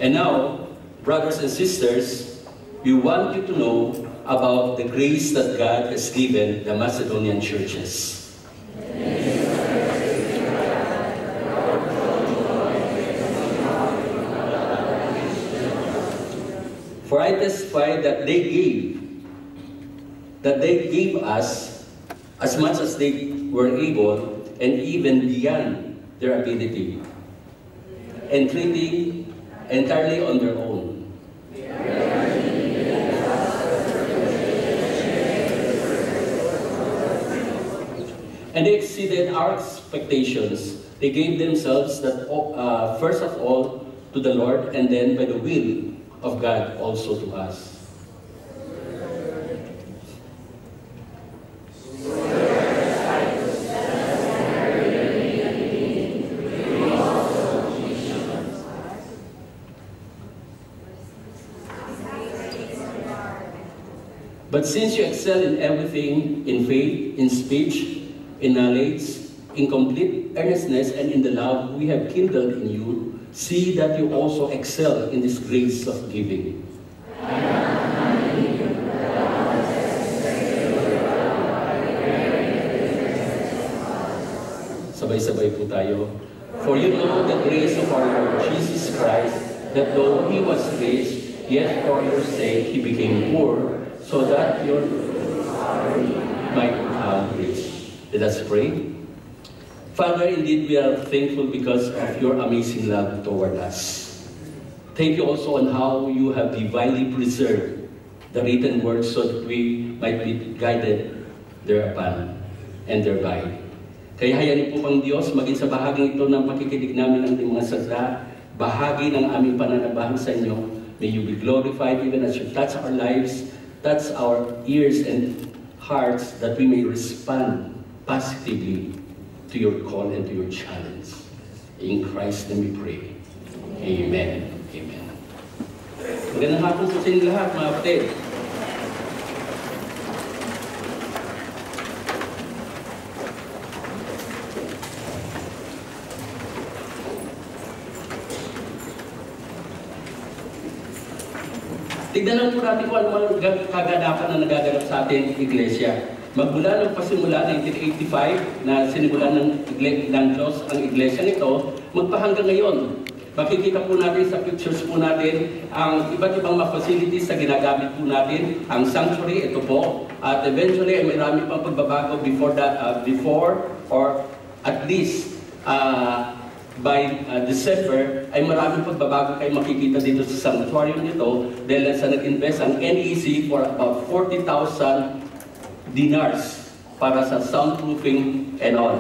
And now, brothers and sisters, we want you to know about the grace that God has given the Macedonian churches. For I testify that they gave us as much as they were able, and even beyond their ability, and treating entirely on their own. And they exceeded our expectations. They gave themselves first of all to the Lord, and then by the will of God also to us. But since you excel in everything, in faith, in speech, in knowledge, in complete earnestness, and in the love we have kindled in you, see that you also excel in this grace of giving. Sabay-sabay po tayo. For you know the grace of our Lord Jesus Christ, that though He was rich, yet for your sake He became poor, so that your might become rich. Let us pray. Father, indeed we are thankful because of your amazing love toward us. Thank you also on how you have divinely preserved the written words so that we might be guided thereupon and thereby. Kaya hayanin po ang Diyos, maging sa bahaging ito ng pakikinig namin ng mga salita, bahagi ng aming pananabahan sa inyo. May you be glorified even as you touch our lives, touch our ears and hearts, that we may respond positively to your call and to your challenge. In Christ name we pray. Amen. Amen. Magandang hapon sa inyo lahat, mga kapatid. Tignan lang po natin kung ano mga kaganapan na nagaganap sa ating iglesia. Magmula ng pasimula 1985 na sinimula ng Diyos ang iglesia nito, magpahanggang ngayon. Makikita po natin sa pictures po natin ang iba't ibang mga facilities na ginagamit po natin. Ang sanctuary, ito po. At eventually, ay marami pang pagbabago before or at least by December, ay maraming pagbabago kayo makikita dito sa sanctuarium nito dahil sa nag-invest ang NEC for about 40,000 dinars para sa soundproofing and all.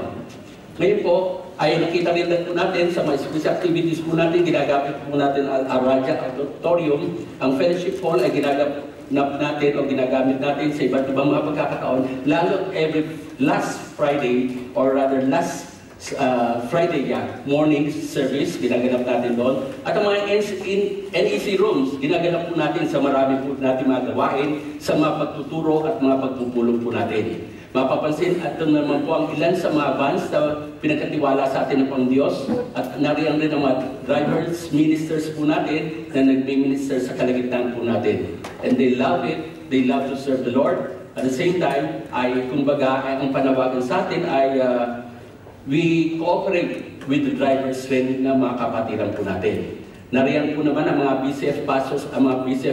Ngayon po, ay nakita rin po natin sa mga special activities po natin, ginagamit po natin ang Aradia Auditorium. Ang fellowship hall ay ginagamit natin o ginagamit natin sa iba't ibang mga pagkakataon, lalo every last Friday or rather last Friday morning service, ginaganap natin doon. At ang mga NEC rooms, ginaganap po natin sa marami po natin mga gawain, sa mga pagtuturo at mga pagpupulong po natin. Mapapansin at ito naman po ang ilan sa mga vans na pinagkatiwala sa atin ng Pang Diyos. At nariyan rin ang mga drivers, ministers po natin na nagme-minister sa kalagitnaan po natin. And they love it, they love to serve the Lord. At the same time, ay kumbaga, ang panawagan sa atin ay we cooperate with the drivers rin na mga kapatiran po natin. Nariyan po naman ang mga BCF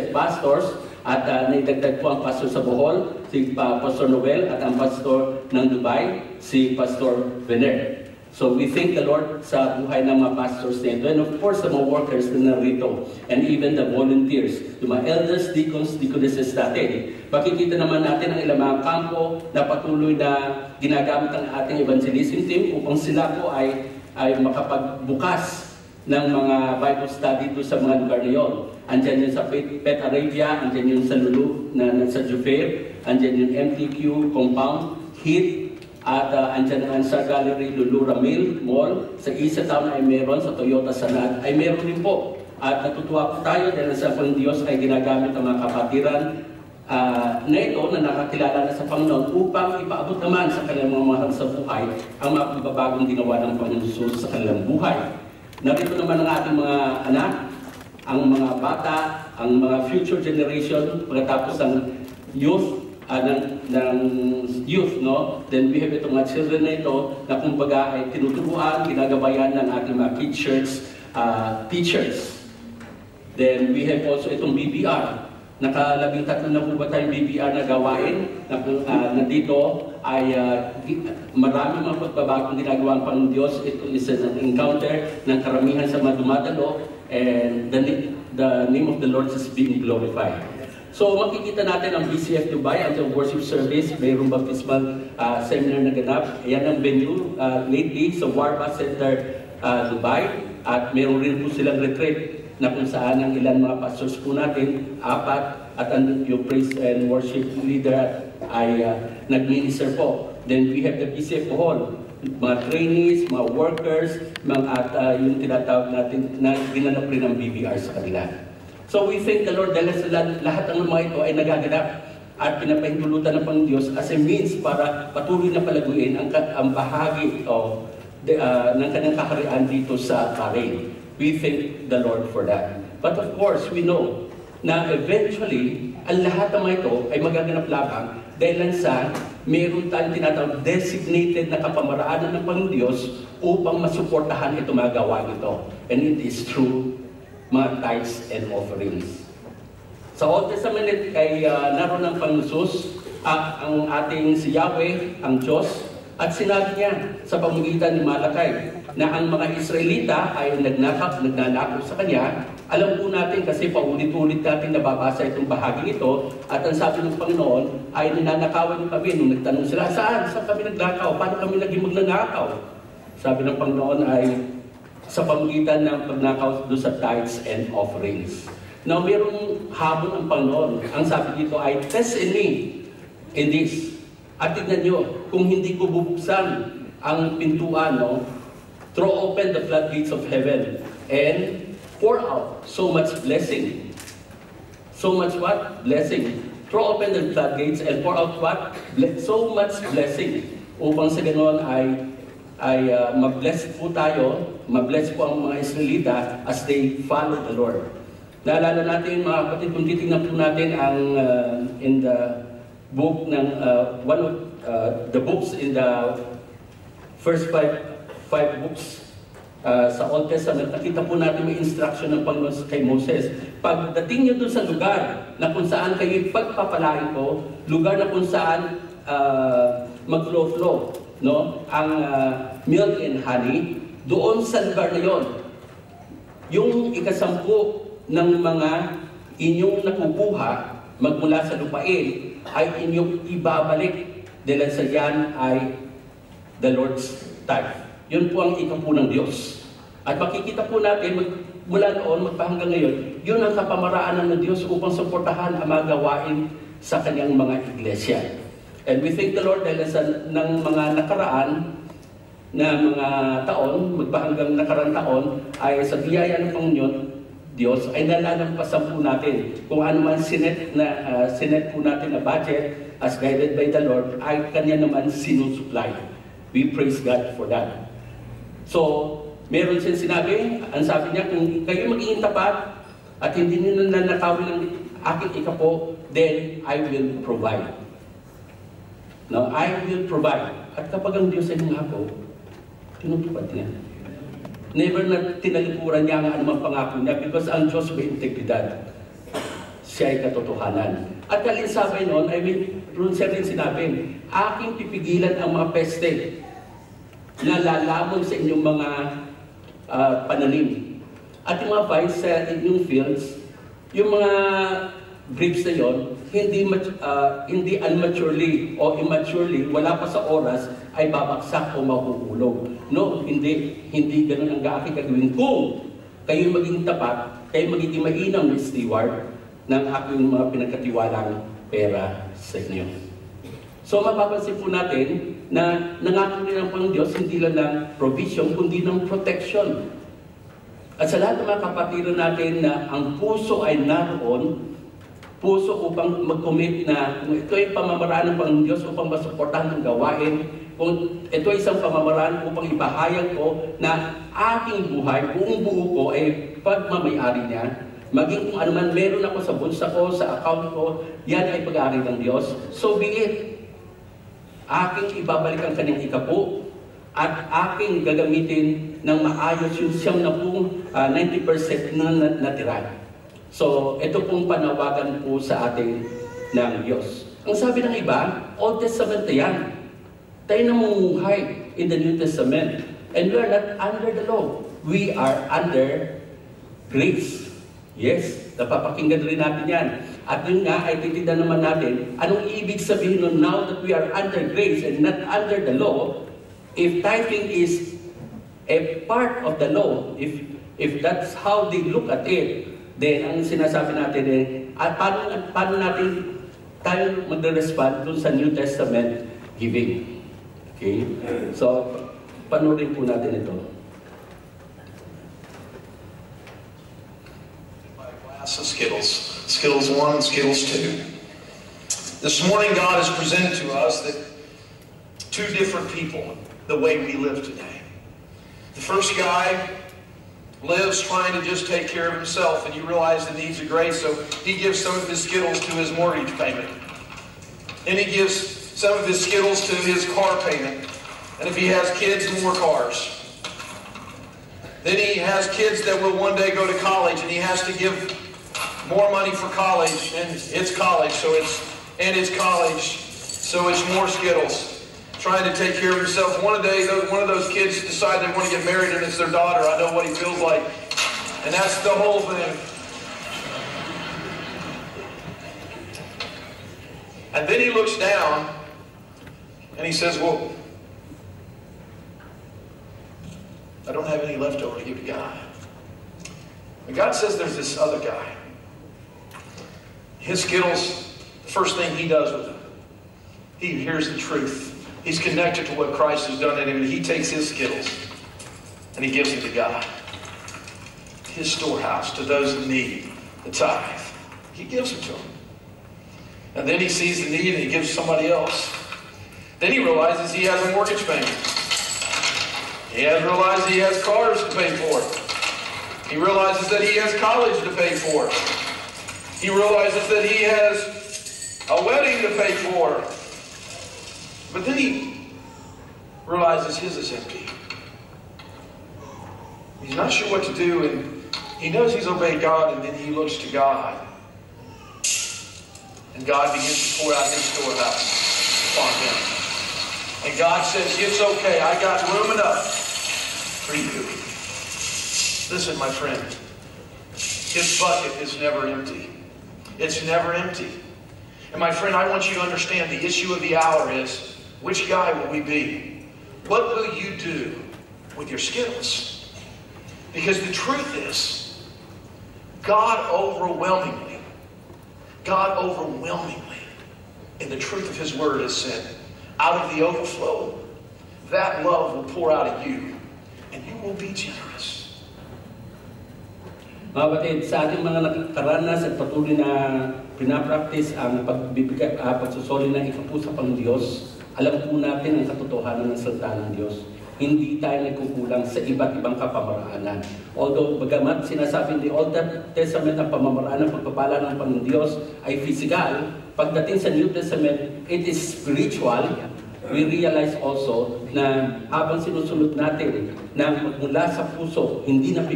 pastors, at naidagdag po ang pastor sa Bohol, si Pastor Noel, at ang pastor ng Dubai, si Pastor Vener. So we thank the Lord sa buhay ng mga pastors nito, and of course the mga workers na narito, and even the volunteers, yung mga elders, deacons, deaconesses natin. Makikita naman natin ang ilang mga kampo na patuloy na ginagamit ang ating evangelism team upang sila po ay makapagbukas ng mga Bible study doon sa mga lugar na yun. Andyan yun sa Pet Arabia, andyan yun sa Lulu, sa Jufair, andyan yung MTQ, Compound, HIT, at andyan naman sa Gallery Lulu Ramil Mall. Sa Isa Town ay meron, sa Toyota Sanad ay meron din po. At natutuwa po tayo dahil sa Pang Diyos ay ginagamit ang mga kapatiran na ito na nakakilala na sa Panginoon upang ipaabot naman sa kanilang mga mahal sa buhay ang mga pagbabagong ginawa ng Panginoon Jesus sa kanilang buhay. Narito naman ang ating mga anak, ang mga bata, ang mga future generation, pagkatapos ang youth, ng youth, no? Then we have itong mga children na ito na kumbaga ay tinuturuan, ginagabayan ng ating mga kid church teachers. Then we have also itong BBR. Naka-13 na po ba tayong BBR na gawain na dito ay marami mga pagbabagong ginagawa ang Panginoon Diyos. Ito is an encounter ng karamihan sa mga dumadalo, and the name of the Lord is being glorified. So makikita natin ang BCF Dubai, ang worship service, mayroong baptismal seminar na ganap. Ayan ang venue lately sa Warba Center, Dubai. At mayroon rin po silang retreat na kung saan ang ilan mga pastors po natin, 4, at yung praise and worship leader ay nag-minister po. Then we have the BCF Hall, mga trainees, mga workers, at yung tinatawag natin na ginanap rin ng BBR sa kanila. So we thank the Lord dahil sa lahat ng mga ito ay nagaganap at pinapahintulutan ng Panginoon Diyos as a means para patuloy na palaguin ang bahagi ng kanyang kaharian dito sa Bahrain. We thank the Lord for that. But of course, we know na eventually, ang lahat ng mga ito ay magaganap lamang dahil sa mayroon tayong tinatawag designated na kapamaraanan ng Panginoon Diyos upang masuportahan itong mga gawain ito. And it is true mga tithes and offerings. Sa Old Testament ay naroon ng Panginoon ang ating si Yahweh, ang Diyos, at sinabi niya sa pamamagitan ni Malakay na ang mga Israelita ay nagnanakaw sa Kanya. Alam po natin kasi paulit-ulit natin nababasa itong bahagi ito, at ang sabi ng Panginoon ay ninanakawan kami nung nagtanong sila, saan kami nagnakaw? Paano kami naging magnanakaw? Sabi ng Panginoon ay sa pamamagitan ng pagnakaw doon sa tithes and offerings. Now, mayroong habon ang Panginoon. Ang sabi dito ay, test in me in this. At tignan nyo, kung hindi ko bubuksan ang pintuan, no, throw open the floodgates of heaven and pour out so much blessing. So much what? Blessing. Throw open the floodgates and pour out what? So much blessing. Upang sa ganoon ay mabless po tayo, mabless po ang mga Israelita as they follow the Lord. Naalala natin mga kapatid, kung titignan po natin ang in the book ng one of the books in the first five books sa Old Testament, nakita po natin may instruction ng Panginoon kay Moses. Pagdating niyo doon sa lugar na kung saan kayo pagpapalain ko, lugar na kung saan mag-flow, no, ang milk and honey, doon sa lugar na yon, yung ikasampu ng mga inyong nakukuha magmula sa lupain ay inyong ibabalik dahil sa yan ay the Lord's tithe. Yun po ang ikampu ng Diyos. At makikita po natin mula noon magpahanggang ngayon, yun ang kapamaraanan ng Diyos upang suportahan ang mga gawain sa kanyang mga iglesia. And we thank the Lord dahil sa ng mga nakaraan na mga taon, magpahanggang nakaraan taon, ay sa biyaya ng Panginoon Diyos ay nalalampasan po natin kung ano man sinet po natin na budget as guided by the Lord ay Kanya naman sinusupply. We praise God for that. So, meron siyang sinabi, ang sabi niya, kung kayo magiging tapat at hindi nyo nanakawin ng aking ikapo, then I will provide. Now, I will provide. At kapag ang Diyos ay nangako, tinutupad niya. Never na tinalikuran niya ang anumang pangako niya because ang Diyos may integridad. Siya ay katotohanan. At kalinsabay noon, roon siya rin sinabi, aking pipigilan ang mga peste na lalamon sa inyong mga pananim. At yung mga vines sa inyong fields, yung mga grapes na yon, hindi unmaturely o immaturely, wala pa sa oras, ay babaksak o mahuhulog. No, hindi ganun ang aking gagawin. Kung kayo maging tapat, kayo magiging mainam na steward ng aking mga pinagkatiwalang pera sa inyo. So mapapansin po natin na nangako rin ang Panginoon Diyos hindi lang ng provision, kundi ng protection. At sa lahat ng mga kapatiran natin na ang puso ay naroon, puso upang mag-commit na kung ito ay pamamaraan ng Panginoon Diyos upang masuportahan ng gawain, kung ito ay isang pamamaraan upang ipahayag ko na aking buhay, buong buo ko ay pagmamayari niya, Maging kung ano man meron ako sa bulsa ko, sa account ko, yan ay pag-aari ng Diyos. So be it. Aking ibabalik ang kanyang ikapu at aking gagamitin ng maayos yung 90% na natira. So, ito pong panawagan po sa atin ng Diyos. Ang sabi ng iba, Old Testament yan. Tayo namumuhay in the New Testament. And we are not under the law. We are under grace. Yes, napapakinggan rin natin yan. At yun nga, ay titignan naman natin, anong ibig sabihin nun now that we are under grace and not under the law, if tithing is a part of the law, if that's how they look at it, then ang sinasabi natin eh, at paano natin tayo magre-respond dun sa New Testament giving. Okay? So, panoorin po natin ito. Of Skittles, Skittles 1 and Skittles 2. This morning God has presented to us that two different people, the way we live today. The first guy lives trying to just take care of himself, and you realize the needs of grace, so he gives some of his Skittles to his mortgage payment. And he gives some of his Skittles to his car payment. And if he has kids, more cars. Then he has kids that will one day go to college, and he has to give more money for college, and it's college, so it's college, so it's more Skittles. Trying to take care of himself. One day, one of those kids decide they want to get married, and it's their daughter. I know what he feels like, and that's the whole thing. And then he looks down, and he says, "Well, I don't have any left over to give to God." And God says there's this other guy. His Skittles, the first thing he does with them, he hears the truth. He's connected to what Christ has done in him, and he takes his Skittles and he gives them to God. His storehouse, to those in need, the tithe. He gives it to them. And then he sees the need and he gives somebody else. Then he realizes he has a mortgage payment. He has realized he has cars to pay for. He realizes that he has college to pay for. He realizes that he has a wedding to pay for. But then he realizes his is empty. He's not sure what to do, and he knows he's obeyed God, and then he looks to God. And God begins to pour out his storehouse upon him. And God says, "It's okay, I got room enough for you." Listen, my friend, his bucket is never empty. It's never empty. And my friend, I want you to understand the issue of the hour is, which guy will we be? What will you do with your Skittles? Because the truth is, God overwhelmingly, in the truth of his word has said, out of the overflow, that love will pour out of you, and you will be generous. Mga batid, sa ating mga nakaranas at patuloy na pinapractice ang pagsusoli ng ikapu sa Pangdiyos, alam po natin ang katotohanan ng salita ng Diyos. Hindi tayo nagkukulang sa iba't ibang kapamaraanan. Although, bagamat sinasabi ni Old Testament ang pamamaraan ng pagpapala ng Pangdiyos ay physical, pagdating sa New Testament, it is spiritual. We realize also na habang sinusunod natin na magmula sa puso, hindi na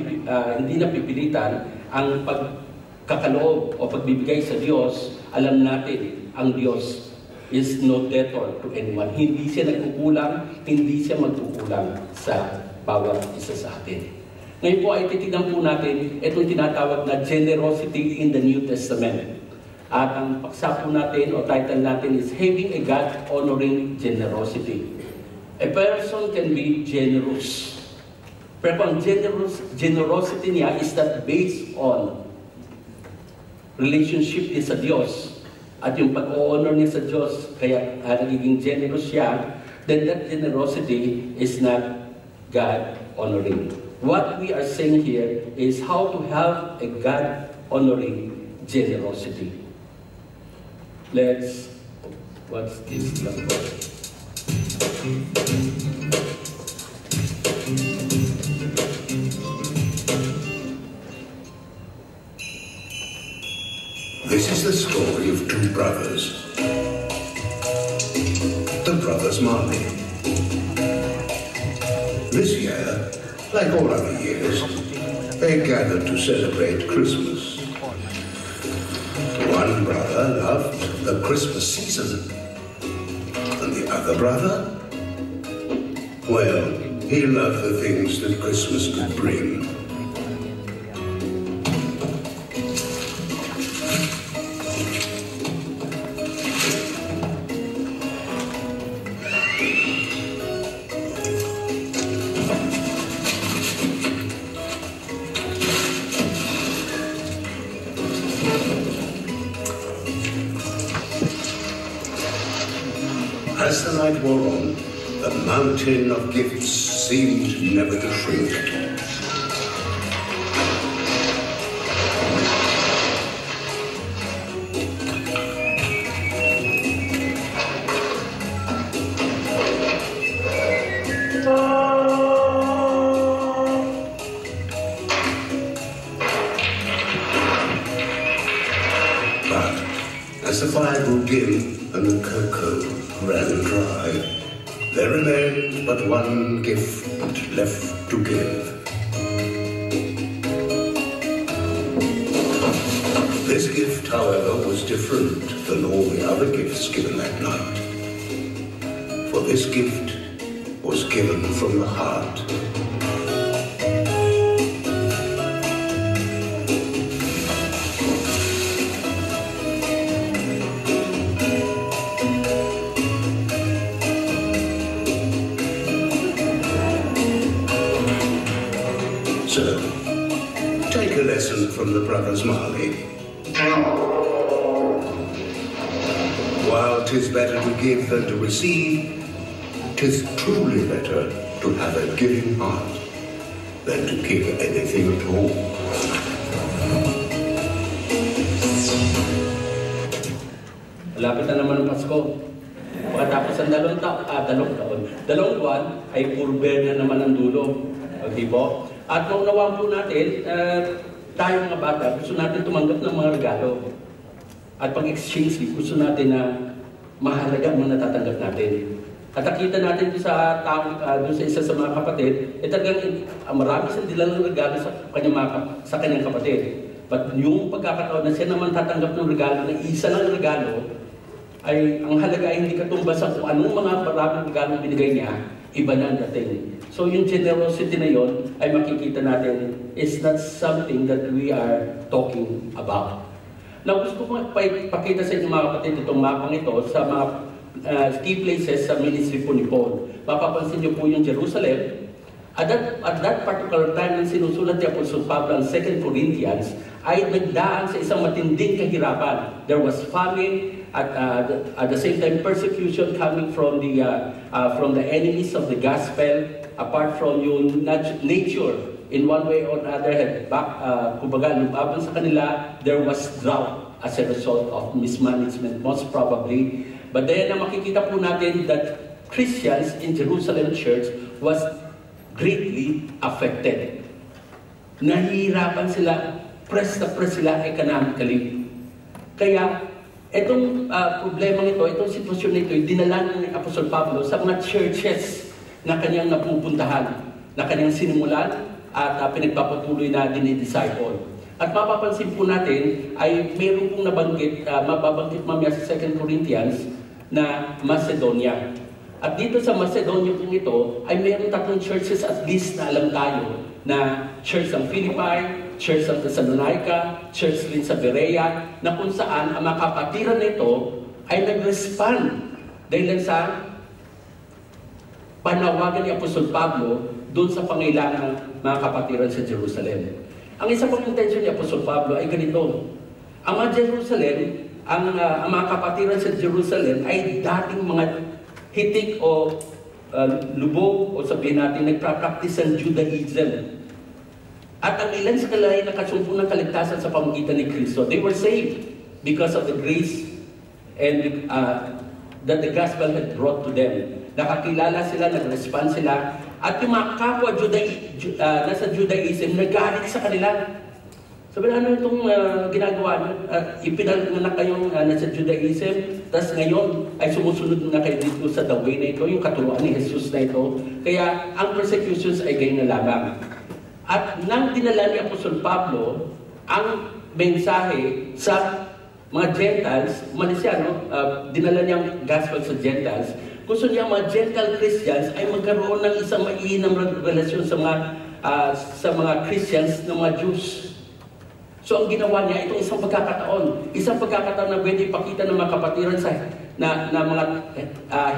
pipilitan ang pagkakaloob o pagbibigay sa Diyos, alam natin ang Diyos is no debtor to anyone. Hindi siya nagkukulang, hindi siya magkukulang sa bawat isa sa atin. Ngayon po ay titignan po natin itong tinatawag na generosity in the New Testament. At ang paksa po natin o title natin is Having a God-Honoring Generosity. A person can be generous. Pero ang generosity niya is not based on relationship niya sa Diyos. At yung pag-honor niya sa Diyos, kaya nagiging generous siya, then that generosity is not God-honoring. What we are saying here is how to have a God-honoring generosity. What's this last verse? This is the story of two brothers, the brothers Marley. This year, like all other years, they gathered to celebrate Christmas. One brother loved the Christmas season, and the other brother, well, he loved the things that Christmas could bring. As the night wore on, the mountain of gifts seemed never to shrink. But as the fire grew dim and the cocoa ran dry, there remained but one gift left to give. This gift, however, was different than all the other gifts given that night. For this gift was given from the heart. So, take a lesson from the brothers Marley. While 'tis better to give than to receive, 'tis truly better to have a giving heart than to give anything at all. Malapit na naman ang Pasko. Pagkatapos ang dalawang buwan ay purber na naman ang dulo. Okay po? At maunawaan po natin, tayo mga bata, gusto natin tumanggap ng mga regalo. At pag-exchange, gusto natin na mahalaga ang mga natatanggap natin. At nakita natin doon sa doon sa isa sa mga kapatid, talagang marami siyang dilang regalo sa kanyang kapatid. But yung pagkakataon na siya naman tatanggap ng regalo, na isa lang regalo, ay ang halaga ay hindi katumbas sa kung anong mga maraming regalo binigay niya, iba na ang dating. So yung generosity na yon ay makikita natin is not something that we are talking about. Now gusto ko ipakita sa inyo mga kapatid itong mapang ito sa mga key places sa ministry po ni Paul. Mapapansin niyo po yung Jerusalem. At that particular time nang sinusulat ni Apostle Pablo ang 2 Corinthians ay nagdaan sa isang matinding kahirapan. There was famine, at the same time persecution coming from the enemies of the gospel, apart from yung nature in one way or another had kumbaga lumaban sa kanila. There was drought as a result of mismanagement most probably. But then makikita po natin that Christians in Jerusalem church was greatly affected. Nahihirapan sila, press sila economically. Kaya itong problemang ito, itong sitwasyon na ito, dinala ni Apostol Pablo sa mga churches na kanyang napupuntahan, na kanyang sinimulan at pinagpapatuloy na dinidisciple. At mapapansin po natin ay mayroon pong nabanggit, mababanggit mamaya sa 2 Corinthians na Macedonia. At dito sa Macedonia po ito ay mayroon tatlong churches at least na alam tayo, na Church ng Philippi, Church ng Thessalonica, Church din sa Berea, na kung saan ang mga kapatiran nito ay nag-respond dahil sa panawagan ni Apostol Pablo doon sa pangailangan ng mga kapatiran sa Jerusalem. Ang isa pang intention ni Apostol Pablo ay ganito: ang mga Jerusalem, ang mga kapatiran sa Jerusalem ay dating mga hitik o lubog, o sabihin natin nagpa-practice ng Judaism. At ang ilan sa kanila ay nakasumpo ng kaligtasan sa pamamagitan ni Kristo. They were saved because of the grace and that the gospel had brought to them. Nakakilala sila, nag-respond sila, at yung mga kapwa nasa Judaism nagalit sa kanila. Sabi na, ano itong ginagawa niyo? Ipinanganak kayong nasa Judaism, tapos ngayon ay sumusunod na kayo dito sa the way na ito, yung katuruan ni Jesus na ito. Kaya ang persecutions ay ganyan na lamang. At nang dinala ni Apostol Pablo ang mensahe sa mga Gentiles, umalis siya, no? Dinala niyang gospel sa Gentiles. Gusto niya mga Gentile Christians ay magkaroon ng isang mainam relasyon sa mga Christians ng mga Jews. So ang ginawa niya, itong isang pagkakataon na pwede ipakita ng mga kapatiran na mga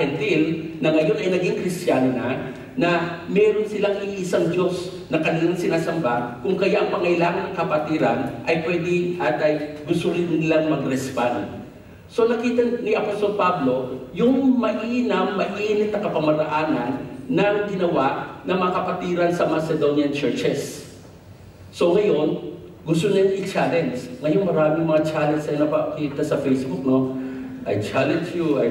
hentil na ngayon ay naging Kristiyano na meron silang iisang Diyos na kanilang sinasamba, kung kaya ang pangailangan ng kapatiran ay pwede at ay gusto rin nilang mag-respond. So nakita ni Apostol Pablo yung mainit na kapamaraanan ng ginawa ng mga kapatiran sa Macedonian churches. So ngayon, gusto nilang i-challenge. Ngayon maraming mga challenge na napakita sa Facebook, no? I challenge you.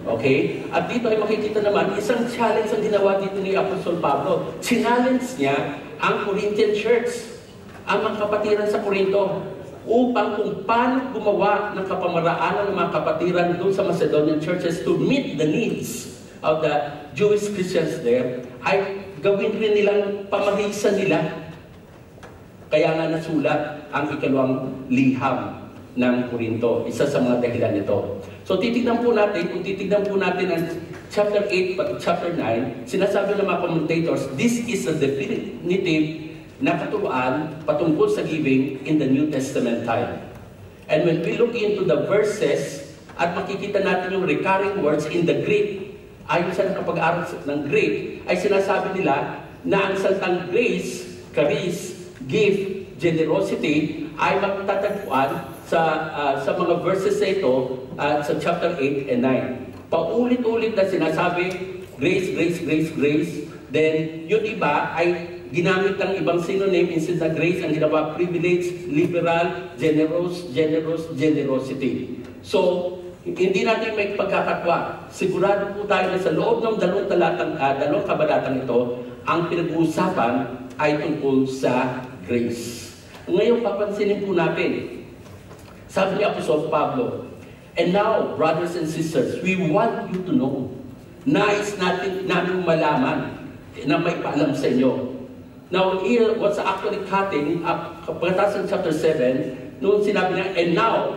Okay? At dito ay makikita naman, isang challenge ang ginawa dito ni Apostol Pablo. Challenge niya ang Corinthian church, ang mga kapatiran sa Corinto, upang kung paano gumawa ng kapamaraanan ng mga kapatiran doon sa Macedonian churches to meet the needs of the Jewish Christians there, ay gawin rin nilang pamarisan nila. Kaya nga nasulat ang ikalawang liham ng Corinto, isa sa mga dahilan nito. So kung titignan po natin ang chapter 8 at chapter 9, sinasabi ng mga commentators, this is a definitive na katuruan patungkol sa giving in the New Testament time. And when we look into the verses, at makikita natin yung recurring words in the Greek, ayon sa nakapag-aral ng Greek, ay sinasabi nila na ang salitang grace, charis, gift, generosity ay magtatagpuan sa mga verses na ito sa chapter 8 and 9. Paulit-ulit na sinasabi, grace, grace, grace, grace. Then, yung iba ay ginamit ng ibang synonym instead na grace, ang ginawa privilege, liberal, generous, generosity. So, hindi natin may pagkakatwa. Sigurado po tayo na sa loob ng dalawang kabanatang ito, ang pinag-uusapan ay tungkol sa grace. Ngayon, papansinin po natin, sabi ni Apostol Pablo, and now, brothers and sisters, we want you to know, nais namin malaman na may paalam sa inyo. Now, here, what's actually cutting, pagkatapos ng chapter 7, noon sinabi niya, and now,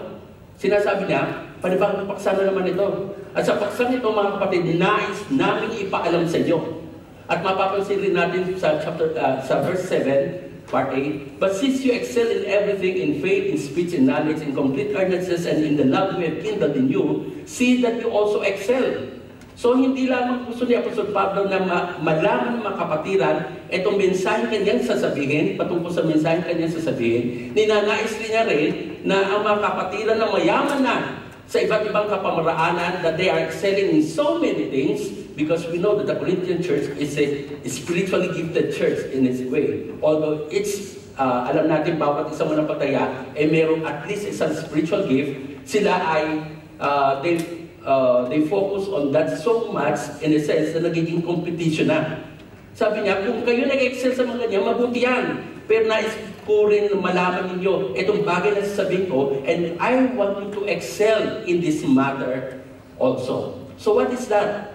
sinasabi niya, panibagong paksa na naman ito. At sa paksa nito, mga kapatid, nais namin ipaalam sa inyo. At mapapansin rin natin sa verse 7, part 8, but since you excel in everything, in faith, in speech, in knowledge, in complete earnestness, and in the love we have kindled in you, see that you also excel. So hindi lamang gusto ni Apostol Pablo na malaman ng mga kapatiran itong mensahe kanyang sasabihin, patungkol sa mensahe kanyang sasabihin, ninanais niya rin na ang mga kapatiran na mayaman na sa iba't ibang kapamaraanan, that they are excelling in so many things, because we know that the Corinthian church is a spiritually gifted church in its way. Although it's, alam natin bawat isang manapataya, mayroong at least isang spiritual gift, sila ay, they focus on that so much in a sense na nagiging competition na. Sabi niya, kung kayo nag-excel sa mga ganyan, mabuti yan. Pero nais ko rin malaman ninyo itong bagay na sasabihin ko, and I want you to excel in this matter also. So what is that?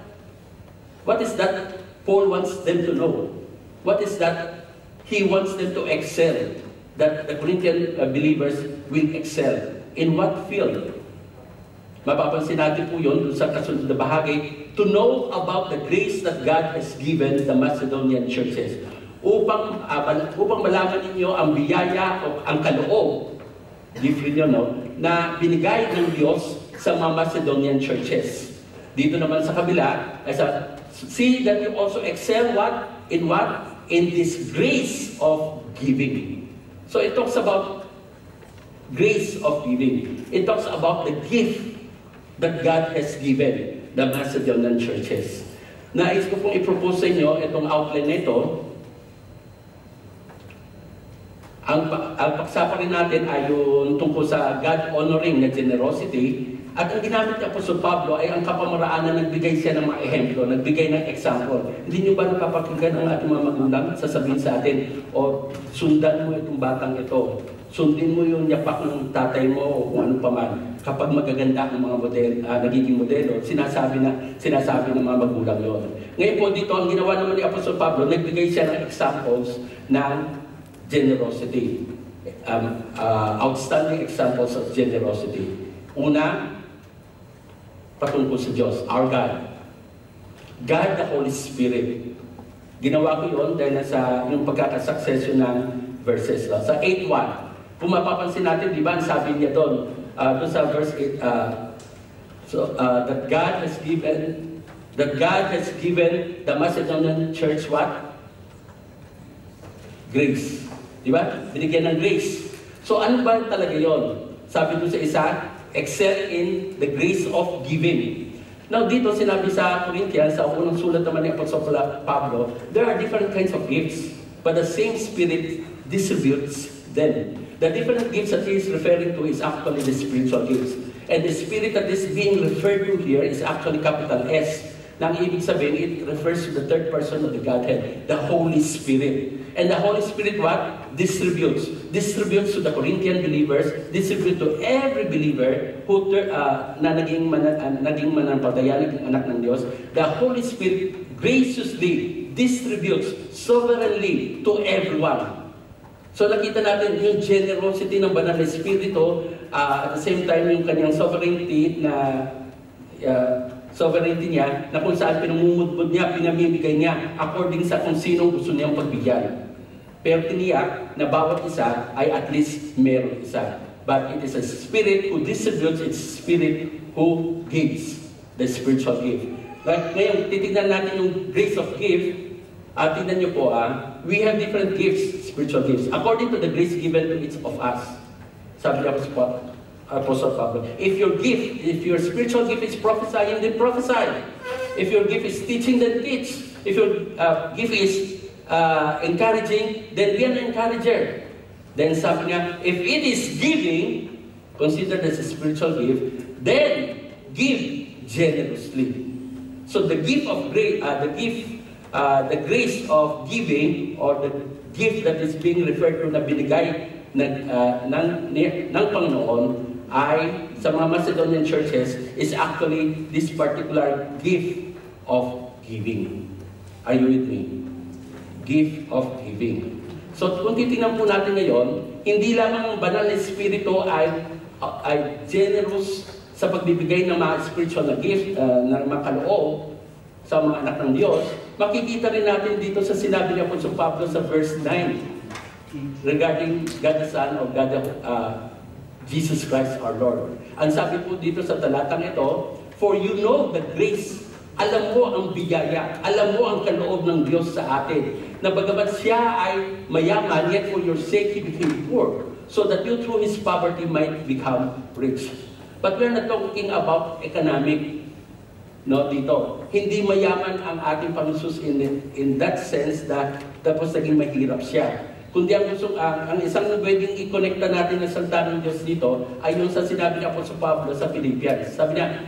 What is that Paul wants them to know? What is that he wants them to excel? That the Corinthian believers will excel. In what field? Mapapansin natin po yun sa kasunod na bahagi, to know about the grace that God has given the Macedonian churches. Upang malaman ninyo ang biyaya o ang kaloob, different yun, no, na binigay ng Diyos sa mga Macedonian churches. Dito naman sa kabila, see that you also excel in what? In this grace of giving. So it talks about grace of giving. It talks about the gift that God has given the Macedonian churches. Nais ko pong i-propose sa inyo itong outline nito. Ang pagsaparin natin ay yung tungkol sa God-honoring na generosity, At ang ginamit ni Apostol Pablo ay ang kapamaraanan, nagbigay siya ng mga ehemplo, nagbigay ng example. Hindi nyo ba nakapakinggan ang ating mga magulang sasabihin sa atin, o sundan mo itong batang ito, sundin mo yung yapak ng tatay mo o kung ano pa man. Kapag magaganda ang mga nagiging modelo, sinasabi ng mga magulang yon. Ngayon po dito, ang ginawa naman ni Apostol Pablo, nagbigay siya ng examples ng generosity. Outstanding examples of generosity. Una, patungkol sa Diyos, our God. God the Holy Spirit. Ginawa ko yun dahil sa yung pagkakasuccession ng verses. Sa 8.1, kung mapapansin natin, di ba, ang sabi niya doon sa verse 8, that God has given the Macedonian church what? Grace. Di ba? Binigyan ng grace. So ano ba talaga yon? Sabi doon sa isa, excel in the grace of giving. Now dito sinabi sa Corinthians, sa unang sulat naman ni Apostol Pablo, there are different kinds of gifts, but the same Spirit distributes them. The different gifts that he is referring to is actually the spiritual gifts. And the Spirit that is being referred to here is actually capital S. Nang ibig sabihin, it refers to the third person of the Godhead, the Holy Spirit. And the Holy Spirit what? Distributes. Distributes to the Corinthian believers, distributes to every believer who na naging manampalataya, naging anak ng Diyos. The Holy Spirit graciously distributes sovereignly to everyone. So nakita natin yung generosity ng Banal na Espiritu, at the same time yung kanyang sovereignty niya, na kung saan pinamumudbud niya, pinamimigay niya, according sa kung sinong gusto niyang pagbigyan. Pero tiniyak na bawat isa ay at least meron isa. But it is a Spirit who distributes, it's Spirit who gives the spiritual gift. Ngayon, titignan natin yung grace of gift. Tignan niyo po, we have different gifts, spiritual gifts, according to the grace given to each of us. Sabi niya Apostle Pablo, if your spiritual gift is prophesying, then prophesy. If your gift is teaching, then teach. If your gift is encouraging, then be an encourager. Then sabi niya, if it is giving, considered as a spiritual gift, then give generously. So the gift of grace, the grace of giving, or the gift that is being referred to na binigay ng Panginoon, ay sa mga Macedonian churches is actually this particular gift of giving. Are you with me? Gift of giving. So kung titingnan po natin ngayon, hindi lamang ang Banal na Espiritu ay generous sa pagbibigay ng mga spiritual na gift, na makaloob sa mga anak ng Diyos. Makikita rin natin dito sa sinabi ni Apostol Pablo sa verse 9 regarding God the Son or God Jesus Christ our Lord. Ang sabi po dito sa talatang ito, for you know the grace, alam mo ang biyaya, alam mo ang kaloob ng Diyos sa atin, na bagamat siya ay mayaman, yet for your sake He became poor, so that you through His poverty might become rich. But we're not talking about economic, no, dito. Hindi mayaman ang ating Panginoon in that sense that tapos naging mahirap siya. Kundi ang isang pwedeng i-connecta natin ng salita ng Diyos dito ay yung sa sinabi ni Apostol Pablo sa Philippians. Sabi niya,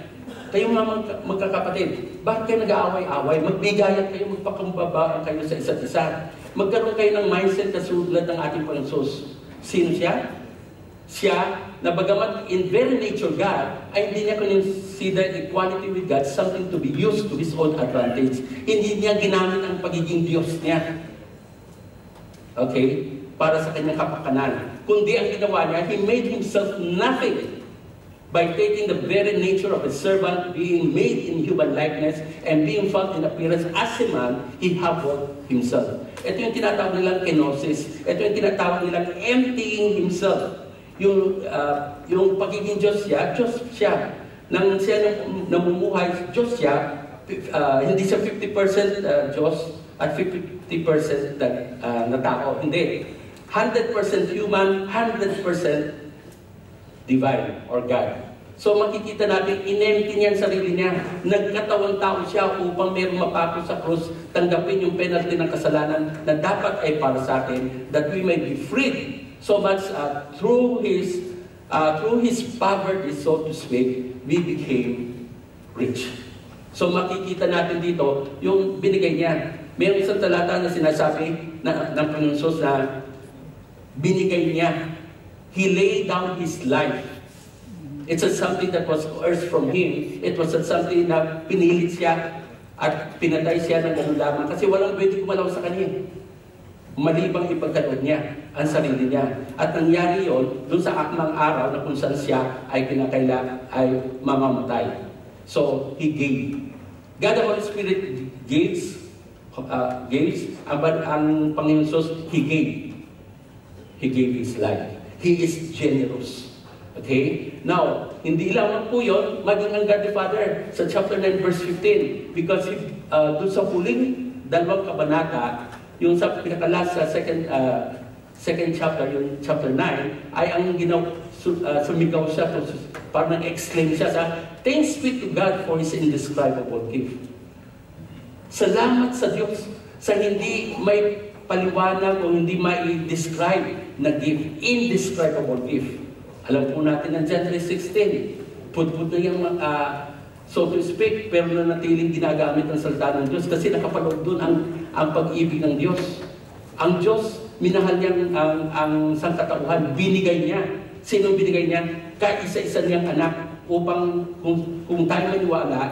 kayo mga magkakapatid, bakit kayo nag-aaway-away? Magbigayan kayo, magpakumbabaan kayo sa isa't isa. Magkaroon kayo ng mindset na sulad ng ating Panginoon. Sino siya? Siya, na bagamat in very nature God, ay hindi niya consider equality with God something to be used to His own advantage. Hindi niya ginamit ang pagiging Diyos niya. Okay? Para sa kanyang kapakanan. Kundi ang ginawa niya, He made Himself nothing by taking the very nature of a servant, being made in human likeness, and being found in appearance as a man, He humbled Himself. Ito yung tinatawag nilang kenosis. Ito yung tinatawag nilang emptying Himself. Yung pagiging Diyos siya. Nang siya namumuhay, Diyos siya, hindi siya 50% Diyos at 50% na tao. Hindi. 100% human, 100% divine or God. So makikita natin, in-empty niya ang sarili niya. Nagkatawang tao siya upang mayroong mapako sa krus, tanggapin yung penalty ng kasalanan na dapat ay para sa atin, that we may be freed so much through His through his poverty, so to speak, we became rich. So makikita natin dito yung binigay niya. Mayroong isang talata na sinasabi ng Panginoon Jesus na binigay niya. He laid down his life. It's not something that was coerced from him. It was not something na pinilit siya at pinatay siya ng gano'n lamang. Kasi walang pwede kumalaw sa kanya. Malibang ipagkaloob niya ang sarili niya. At nangyari yon dun sa akmang araw na kung saan siya ay ay mamamatay. So, he gave. God the Holy Spirit gives. Ang Panginoon Jesus, He gave. He gave His life. He is generous. Okay? Now, hindi lamang po yun, maging ang God the Father sa chapter 9 verse 15. Because if, doon sa huling dalawang kabanata, yung sa pinakalas sa second chapter, yung chapter 9, ay ang sumigaw siya, parang nag-exclaim siya sa, "Thanks be to God for His indescribable gift." Salamat sa Diyos sa hindi may paliwanag o hindi mai-describe na gift, indescribable gift. Alam po natin ng John 3:16, put na yung so to speak, pero nanatiling ginagamit ang salita ng Diyos kasi nakapaloob doon ang pag-ibig ng Diyos. Ang Diyos, minahal niya ang sangkatauhan, binigay niya. Sino binigay niya? Kaisa-isa niyang anak upang kung tayo maniwala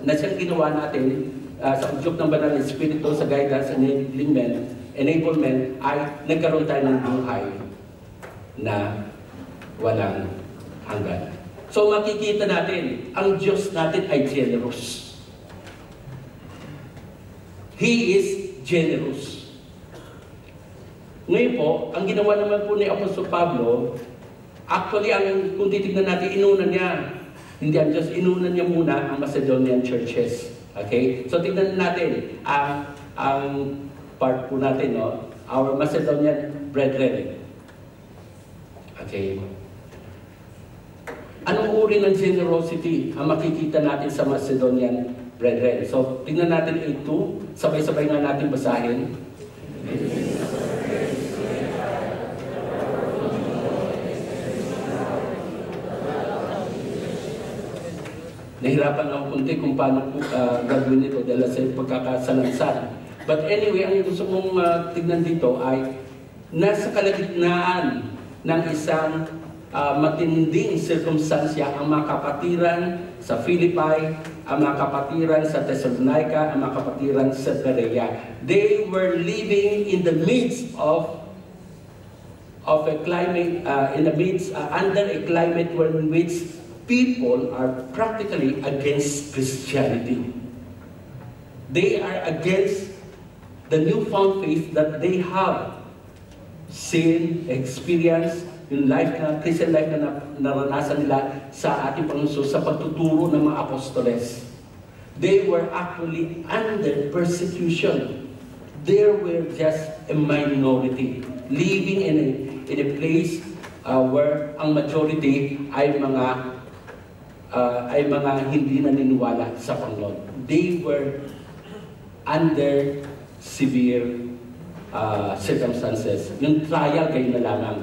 na siyang ginawa natin sa udyok ng Banal na Espiritu, sa guidance and enablement, ay nagkaroon tayo ng buhay na walang hanggan. So makikita natin, ang Diyos natin ay generous. He is generous. Ngayon po, ang ginawa naman po ni Apostol Pablo, actually, kung titignan natin, inuna niya. Hindi ang Diyos, inuna niya muna ang Macedonian churches. Okay? So tignan natin ang part po natin, no? Our Macedonian brethren. Okay? Anong uri ng generosity ang makikita natin sa Macedonian brethren? So tignan natin ito, sabay-sabay na natin basahin. Nahirapan ako kunti kung paano gagawin ito dahil sa pagkakasalansan. But anyway, ang gusto mong tignan dito ay nasa kalagitnaan ng isang matinding sirkumstansya ang mga kapatiran sa Philippi, ang mga kapatiran sa Thessalonica, ang mga kapatiran sa Berea. They were living in the midst of a climate, under a climate in which people are practically against Christianity. They are against the newfound faith that they have seen, experienced, yung life na, Christian life na naranasan nila sa ating Panginoon sa pagtuturo ng mga apostoles. They were actually under persecution. They were just a minority, living in a place where ang majority ay mga hindi naniniwala sa Panginoon. They were under severe circumstances. Yung trial kayo na lamang.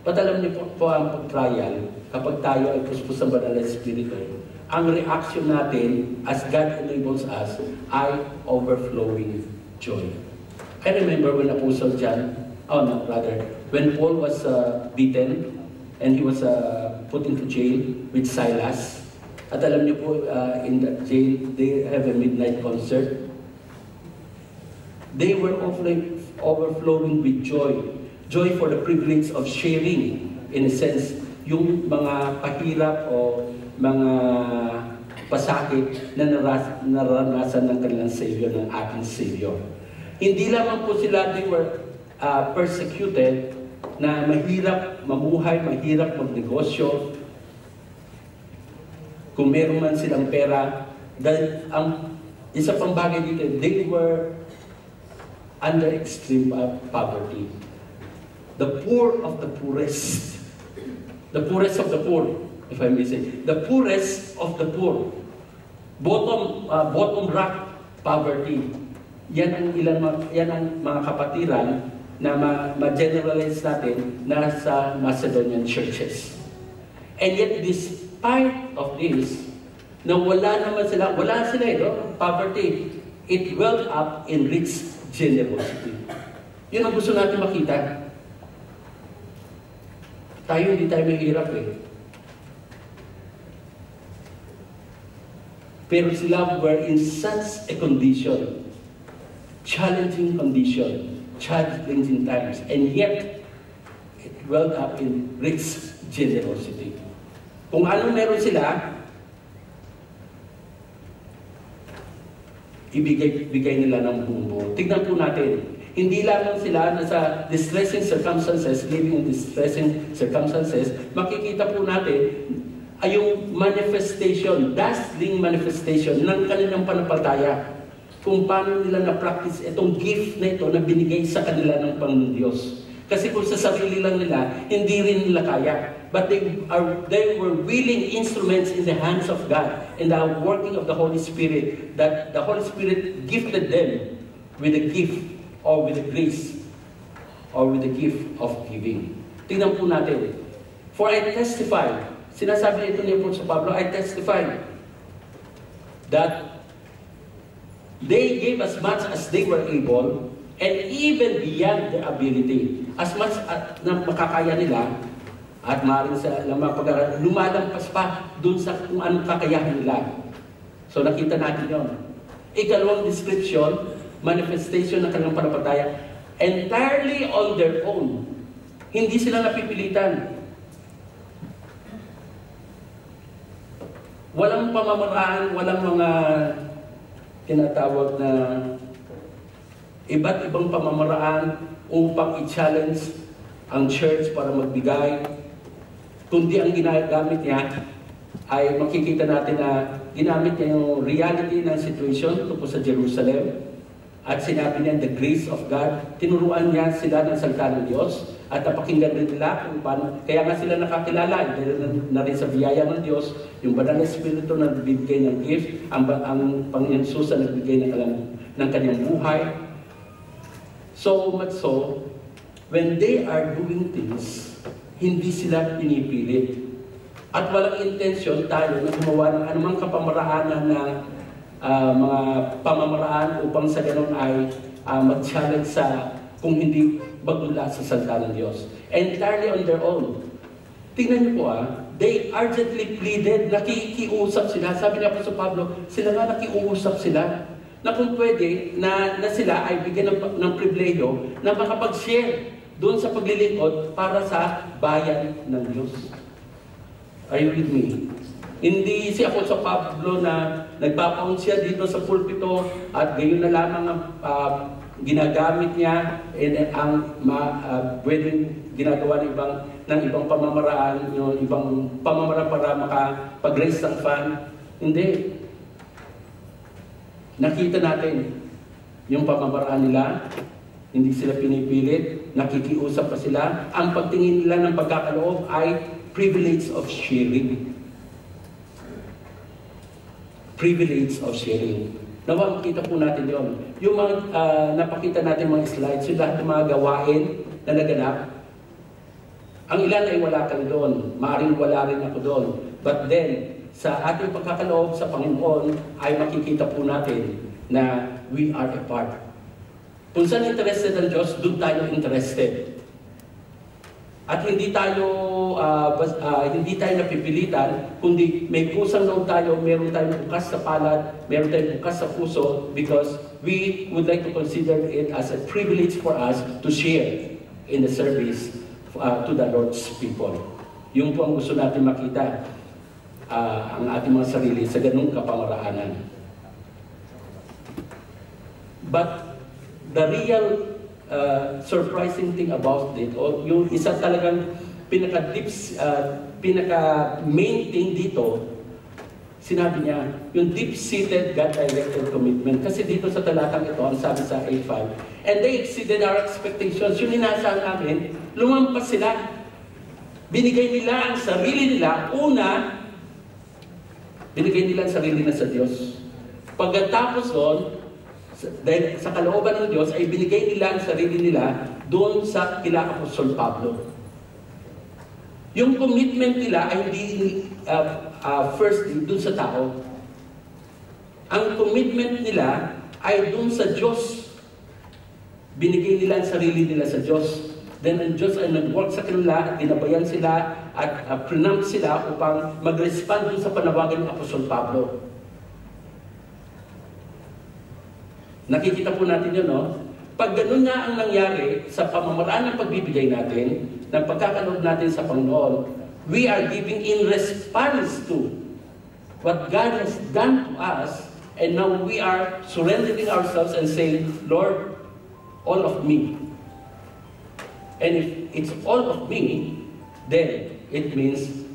But alam niyo po ang pag-trial, kapag tayo ay puspos ng Banal na Espiritu, ang reaction natin as God enables us ay overflowing joy. I remember when Apostle John, when Paul was beaten and he was put into jail with Silas. At alam niyo po, in that jail, they have a midnight concert. They were overflowing with joy. Joy for the privilege of sharing, in a sense, yung mga pahirap o mga pasakit na naranasan ng kanilang Savior, ng ating Savior. Hindi lamang po sila, they were persecuted, na mahirap mamuhay, mahirap magnegosyo. Kung meron man silang pera, dahil ang isa pang bagay dito, they were under extreme poverty. The poor of the poorest. The poorest of the poor, if I may say. The poorest of the poor. Bottom rock poverty. Yan ang mga kapatiran na ma-generalize natin na sa Macedonian churches. And yet, despite of this, na wala sila, poverty, it welled up in rich generosity. Yun ang gusto natin makita. Tayo, hindi tayo mahirap eh. Pero sila were in such a condition, challenging times, and yet, it welled up in rich generosity. Kung ano meron sila, ibigay nila ng buong. Tignan po natin, hindi lamang sila nasa distressing circumstances, living in distressing circumstances, makikita po natin ay yung manifestation, dazzling manifestation ng kanilang pananampalataya. Kung paano nila na-practice itong gift na ito na binigay sa kanila ng Panginoon Diyos. Kasi kung sa sarili lang nila, hindi rin nila kaya. But they were willing instruments in the hands of God and the working of the Holy Spirit, that the Holy Spirit gifted them with a gift or with a grace or with the gift of giving. Tingnan po natin. For I testify, sinasabi ito ni Apostol Pablo, I testify that they gave as much as they were able and even beyond their ability. As much na makakaya nila, at maaaring sa mga pag-aaral, lumalampas pa dun sa kung anong kakayahan nila. So nakita natin yun. Ikalawang description, manifestation ng kanilang pananampalataya, entirely on their own. Hindi sila napipilitan. Walang pamamaraan, walang mga tinatawag na iba't ibang pamamaraan upang i-challenge ang church para magbigay. Kundi ang ginagamit niya ay makikita natin na ginamit niya yung reality ng situation tungkol sa Jerusalem at sinabi niya the grace of God. Tinuruan niya sila ng salita ng Diyos at napakinggan rin nila kung paano. Kaya nga sila nakakilala na rin sa biyaya ng Diyos, yung Banal na Espiritu na nagbibigay ng gift, ang Panginoon Jesus na nagbibigay ng kanyang buhay. So much so, when they are doing things, hindi sila pinipilit. At walang intensyon tayo na gumawa ng anumang kapamaraanan na mga pamamaraan upang sa ganun ay mag-challenge sa kung hindi magmula sa salita ng Diyos. Entirely on their own. Tingnan niyo po they urgently pleaded, nakikiusap sila. Sabi niya po sa Pablo, sila nga nakiusap sila na kung pwede na sila ay bigyan ng pribileyo na makapag-share doon sa paglilingkod para sa bayan ng Diyos. Are you with me? Hindi si Apostol Pablo na nagpapaun siya dito sa pulpito at gayon na lamang ang ginagamit niya ang pwedeng ginagawa ng ibang pamamaraan, yung ibang pamamaraan para makapag-raise ng fund. Hindi. Nakita natin yung pamamaraan nila. Hindi sila pinipilit, nakikiusap pa sila. Ang pagtingin nila ng pagkakaloob ay privilege of sharing. Privilege of sharing. Nawa, makita po natin yun. Yung mga napakita natin mga slides, yung lahat ng mga gawain na naganap, ang ilan ay wala kang doon. Maaring wala rin ako doon. But then, sa ating pagkakaloob sa Panginoon, ay makikita po natin na we are a part. Kung saan interested ang Diyos, doon tayo interested. At hindi tayo napipilitan, kundi may kusang loob tayo, meron tayong bukas sa palad, meron tayong bukas sa puso, because we would like to consider it as a privilege for us to share in the service to the Lord's people. Yung po ang gusto natin makita, ang ating mga sarili sa ganung kapamaraanan. But the real surprising thing about it, o yung isa talagang pinaka-main thing dito, sinabi niya, yung deep-seated God-directed commitment. Kasi dito sa talatang ito, ang sabi sa 8:5, and they exceeded our expectations. Yung inaasahan namin, lumampas sila. Binigay nila ang sarili nila. Una, binigay nila ang sarili na sa Diyos. Pagkatapos doon, dahil sa kalooban ng Diyos, ay binigay nila ang sarili nila doon sa kila Apostol Pablo. Yung commitment nila ay hindi first dun sa tao. Ang commitment nila ay dun sa Diyos. Binigay nila ang sarili nila sa Diyos. Then ang Diyos ay nag-work sa kanila at ginabayan sila at pronounce sila upang mag-respond dun sa panawagan ng Apostol Pablo. Nakikita po natin yun, no? Pag ganun nga ang nangyari sa pamamaraan ng pagbibigay natin, ng pagkakalob natin sa Panginoon, we are giving in response to what God has done to us, and now we are surrendering ourselves and saying, Lord, all of me. And if it's all of me, then it means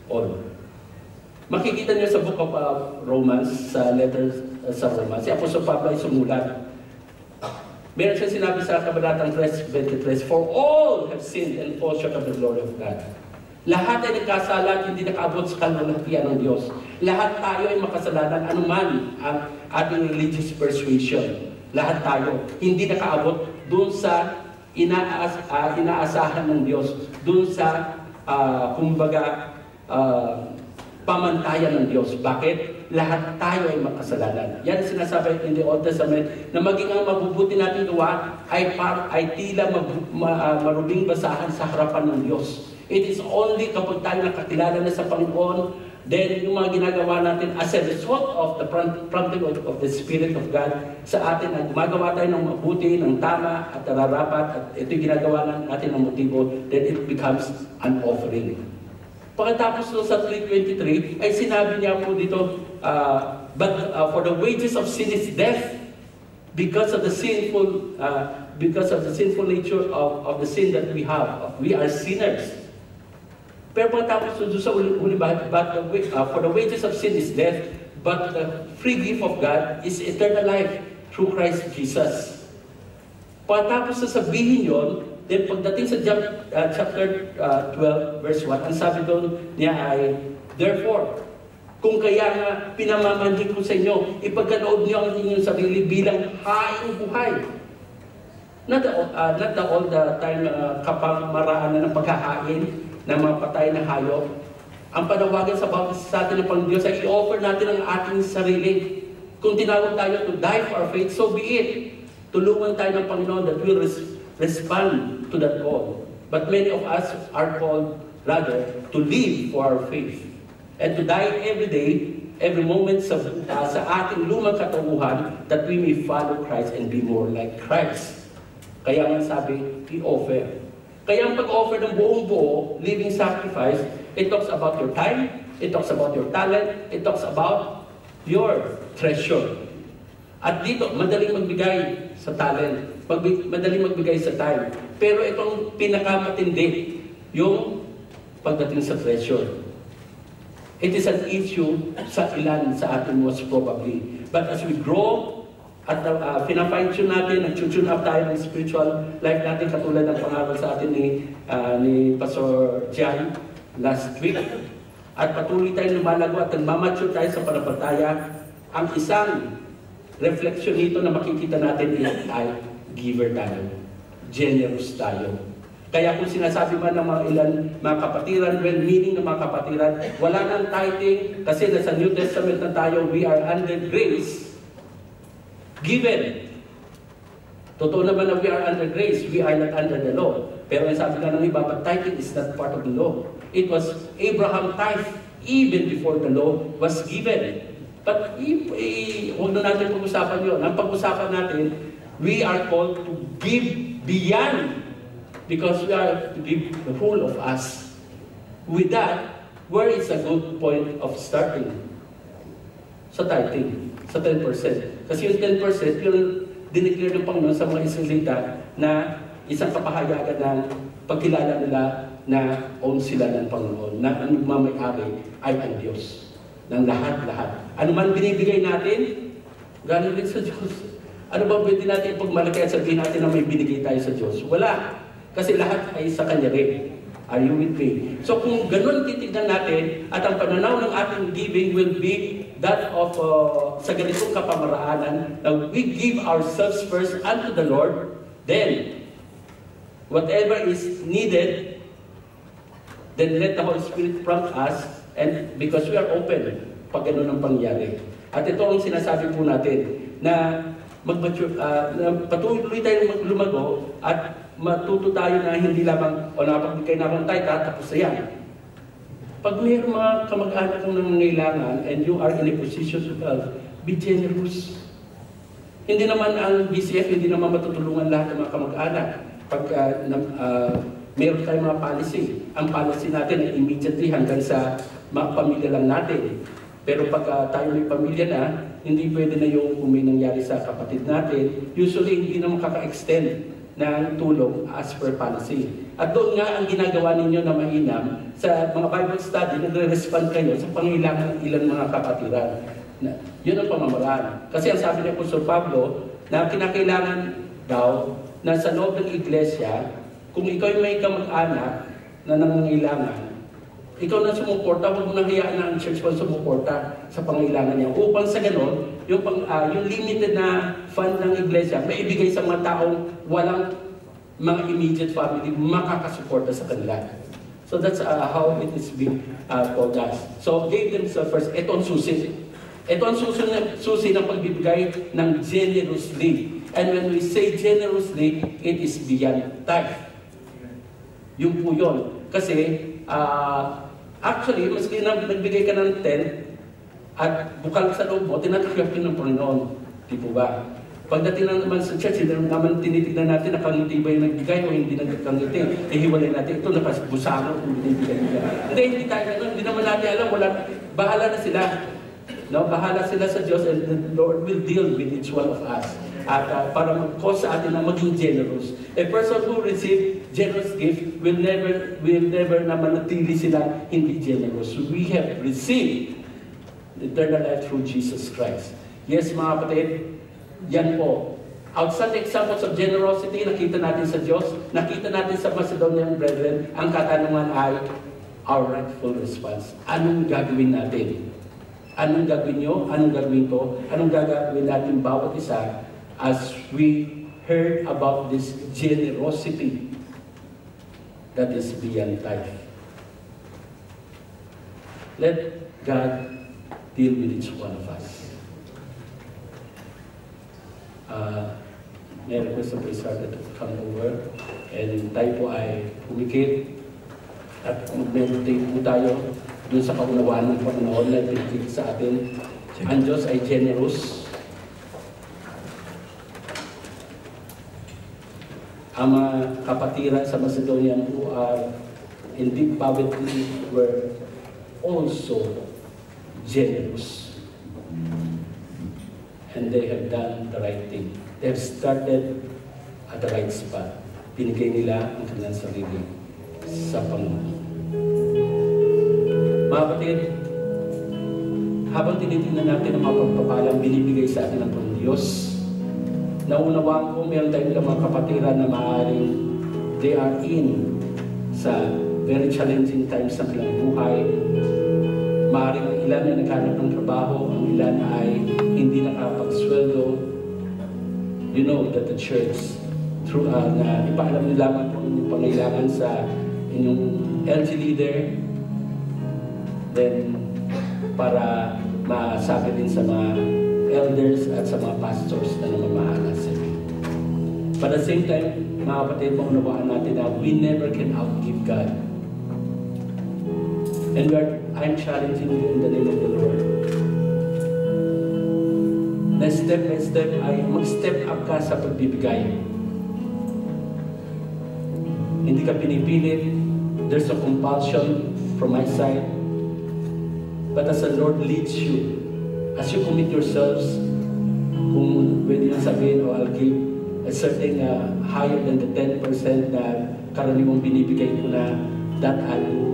all. Makikita niyo sa book of Romans, sa letters sa Romans, si Apostol Pablo ay sumulat. Meron siya sinabi sa kabanatang 3:23, for all have sinned and fall short of the glory of God. Lahat ay nagkasala at hindi nakaabot sa kalwalhatian ng Diyos. Lahat tayo ay makasalanan, anuman ang ating religious persuasion. Lahat tayo hindi nakaabot dun sa inaasahan ng Diyos, dun sa pamantayan ng Diyos. Bakit? Lahat tayo ay makasalanan. Yan sinasabi in the Old Testament na maging ang mabubuti natin gawa ay tila marubing basahan sa harapan ng Diyos. It is only kapag tayo nakakilala na sa Panginoon, then yung mga ginagawa natin as a result of the prompting of the Spirit of God sa atin na gumagawa tayo ng mabuti, ng tama at nararapat, at ito yung ginagawa natin ng motibo, then it becomes an offering. Pagkatapos sa 3:23, ay sinabi niya po dito, but for the wages of sin is death, because of the sinful nature of the sin that we have. We are sinners. Pero pagkatapos doon sa uli, for the wages of sin is death, but the free gift of God is eternal life through Christ Jesus. Pagkatapos sasabihin yon, then pagdating sa chapter 12, verse 1, ang sabi doon niya ay, therefore, kung kaya nga pinamamanhid ko sa inyo, ipagkaloob niyo ang inyong sarili bilang haing buhay. Not all the time kapamaraan na ng paghahain ng mga patay na hayop. Ang panawagan sa atin ng Panginoon Diyos ay i-offer natin ang ating sarili. Kung tinawag tayo to die for our faith, so be it. Tulungan tayo ng Panginoon that will respond to that call. But many of us are called, rather, to live for our faith. And to die every day, every moment sa ating lumang katauhan, that we may follow Christ and be more like Christ. Kaya nga sabi, i-offer. Kaya ang pag-offer ng buong-buo, living sacrifice, it talks about your time, it talks about your talent, it talks about your treasure. At dito, madaling magbigay sa talent, madaling magbigay sa time. Pero itong pinakamatindi, yung pagdating sa treasure. It is an issue sa ilan sa atin most probably. But as we grow, at pinafine-tune natin, nag-tune up tayo ng spiritual life natin, katulad ng pangaral sa atin ni Pastor Jai last week. At patuloy tayong lumalago at nagmamature tayo sa panapataya. Ang isang reflection nito na makikita natin ay giver tayo. Generous tayo. Kaya kung sinasabi man ng mga kapatiran, well-meaning ng mga kapatiran, wala nang tithing kasi nasa New Testament na tayo, we are under grace. Given. Totoo naman na we are under grace, we are not under the law. Pero ang sabi nga ng iba, but tithing is not part of the law. It was Abraham tithe even before the law was given. But huwag na natin pag-usapan yun. Ang pag-usapan natin, we are called to give beyond because we are to give the whole of us. With that, where is a good point of starting? Sa tithing, sa 10%. Kasi yung 10%, yung dineclare ng Panginoon sa mga Israelita na isang kapahayagan ng pagkilala nila na own sila ng Panginoon, na ang nagmamayari ay ang Diyos. Ng lahat-lahat. Ano man binibigay natin, galing rin sa Diyos. Ano ba pwede natin pagmalaki at sabihin natin na may binigay tayo sa Diyos? Wala. Kasi lahat ay sa Kanya rin. Are you with me? So kung ganun titignan natin, at ang pananaw ng ating giving will be that of sa ganitong kapamaraanan, na we give ourselves first unto the Lord, then whatever is needed then let the Holy Spirit prompt us, and because we are open pag ganun ang pangyari. At ito ang sinasabi po natin, na patuloy tayong lumago at matuto tayo na hindi lamang o napagbigay na akong tithe, tapos na yan. Pag mayroong mga kamag-anak kong nangangailangan and you are in a position to help, be generous. Hindi naman ang BCF, hindi naman matutulungan lahat ng mga kamag-anak. Pag meron tayong mga policy, ang policy natin ay immediately hanggang sa mga pamilya lang natin. Pero pag tayo may pamilya na, hindi pwede na yung kung may nangyari sa kapatid natin, usually hindi na makaka-extend ng tulong as per policy. At doon nga ang ginagawa ninyo na mainam, sa mga Bible study, nagre-respond kayo sa pangailangan ng ilang mga kapatiran. Yun ang pamamaraan. Kasi ang sabi ni Apostol Pablo, na kinakailangan daw na sa loob ng iglesia, kung ikaw may kamag-anak na nangangailangan, ikaw na sumuporta, huwag mo nang hayaan na ang church mo sumuporta sa pangailangan niya. Upang sa ganon, yung limited na fund ng iglesia, may ibigay sa mga taong walang mga immediate family, makakasuporta sa kanila. So that's how it is being told us. So gave themselves first. Ito ang susi. Ito ang susi ng pagbibigay ng generously. And when we say generously, it is beyond tithe. Yung po yun. Kasi, actually, maski na nagbigay ka ng 10 at bukal sa loob mo, tinatanggap yun ng Panginoon. Di po ba? Pagdating na naman sa church, hindi naman tinitignan natin na kangiti ba yung nagbigay o hindi nagkangiti. Hiwalay natin, ito nakasbusano kung binibigay nila. Hindi tayo ganun, hindi naman natin alam, bahala na sila. No? Bahala sila sa Diyos and the Lord will deal with each one of us. At para mag-cause sa atin na maging generous. A person who receives generous gift will never na manatili sila hindi generous. We have received eternal life through Jesus Christ. Yes, mga kapatid, yan po. Outside examples of generosity, nakita natin sa Diyos, nakita natin sa Macedonian brethren, ang katanungan ay our rightful response. Anong gagawin natin? Anong gagawin nyo? Anong gagawin ko? Anong gagawin natin bawat isa as we heard about this generosity that is beyond tithe? Let God deal with each one of us. May request of Praise Starter to come over and tayo po ay pumikit at mag-meditate po tayo dun sa kaunawaan ng Panginoon na pinakita sa atin. Ang Diyos ay generous. Ang mga kapatiran sa Macedonia who are in deep poverty were also generous. And they have done the right thing. They have started at the right spot. Binigay nila ang kanilang sarili sa Panginoon. Mga kapatid, habang tinitingnan natin ang mga pagpapalang binibigay sa atin ng Diyos, naunawaan ko meron tayong mga kapatiran na maaaring they are in sa very challenging times ng kanilang buhay. Maaaring ang ilan ay naghanap ng trabaho, ang ilan ay hindi nakapagsweldo. You know that the church, through na ipaalam nyo lamang kung yung pangailangan sa inyong LG leader, then para masabi din sa mga elders at sa mga pastors na namamahala sa inyo. But at the same time, mga kapatid, maunawaan natin na we never can outgive God. And I'm challenging you in the name of the Lord. Na step by step ay mag-step up ka sa pagbibigay. Hindi ka pinipilit. There's a compulsion from my side. But as the Lord leads you, as you commit yourselves, kung pwede nang sabihin, I'll give a certain higher than the 10% na karaniwang binibigay ko na, that I'll do.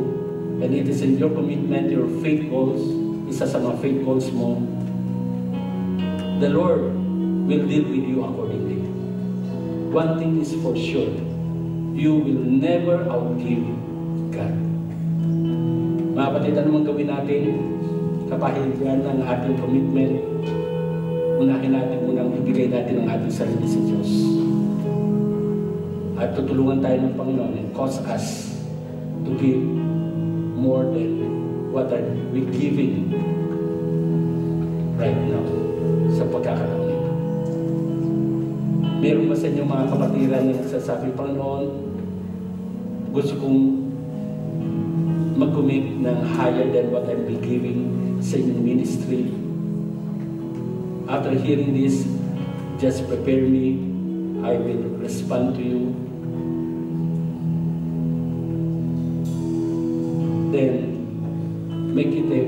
And it is in your commitment, your faith goals, isa sa mga faith goals mo, the Lord will deal with you accordingly. One thing is for sure, you will never outgive God. Mga kapatid, ano mang gawin natin, kapahigan ng ating commitment, unahin natin munang ibigay natin ang ating sarili sa Diyos. At tutulungan tayo ng Panginoon and cause us to give more than what are we giving right now sa pagkakataon nito. Meron ba sa inyo mga kapatiran na nagsasabi, Panginoon, gusto kong mag-commit ng higher than what I'm giving sa inyong ministry. After hearing this, just prepare me. I will respond to you. Then, make it a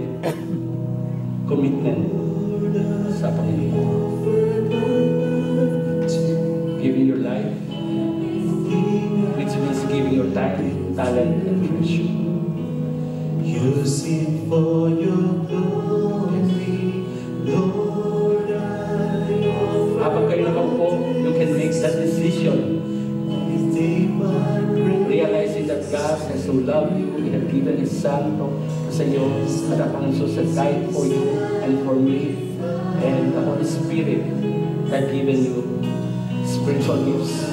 commitment sa Panginoon. Giving your life, which means giving your time, talent, and treasure. Use it for your glory, Lord, I offer. Habang kayo nakaupo, you can make that decision. Realizing that God has so loved you, He has given His Son sa iyo, at ang Jesus has died for you and for me, and the Holy Spirit has given you spiritual gifts